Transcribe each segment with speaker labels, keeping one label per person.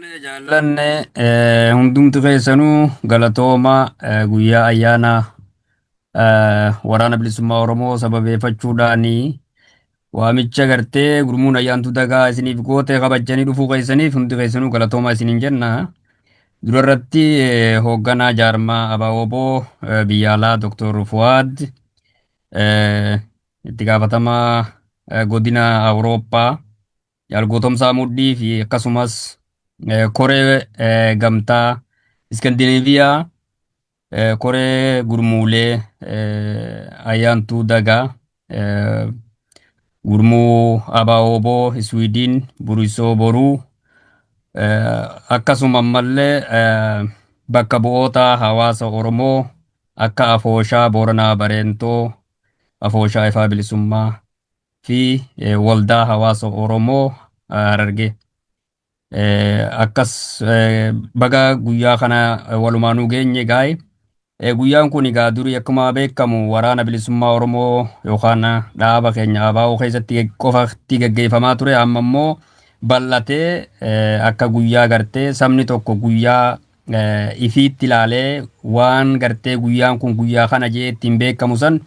Speaker 1: Jaallanne hundumti keessanuu galatooma guyyaa ayyaana waraana bilisummaa Oromoo sababeeffachuudhaani waamicha gartee gurmuun ayyaantu dagaa isiniif goote kabajanii dhufuu keessaniif hundi keessanuu galatooma isiniin jenna. Durarratti hoogganaa jaarmaa Abaaboo biyya alaa Dr. Fuwaad itti gaafatamaa godina Awurooppaa jaalgotomsaa mudhii fi akkasumas koree gamtaa Iskandinaaviyaa koree gurmuulee ayyaantuu dagaa gurmuu Abaaboo Iswiidin Burisoo Boruu akkasuma ammallee bakka bu'oota hawaasa Oromoo akka Afooshaa Booranaa Bareentoo Afooshaa Ifaa Bilisummaa fi waldaa hawaasa Oromoo Harargee. Akkas baga guyyaa kana walumaanuu geenye gaa'e. Guyyaan kun egaa durii akkuma beekamu waraana bilisummaa Oromoo yookaan dhaaba keenya ABO keessatti qofatti gaggeeffamaa ture. Amma immoo bal'atee akka guyyaa gartee sabni tokko guyyaa ifiitti ilaalee waan gartee guyyaan kun guyyaa kana jee ittiin beekamu san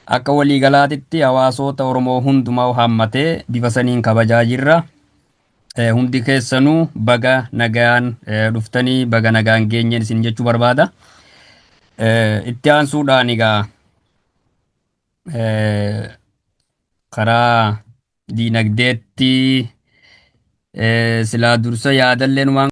Speaker 1: akka waliigalaatitti hawaasota Oromoo hundumaa hammatee bifa saniin kabajaa jirra. Hundi keessanuu baga nagaan dhuftanii baga nagaan geenyeen isin jechuu barbaada. Itti aansuudhaan egaa karaa diinagdeetti silaa dursa yaadalleen waan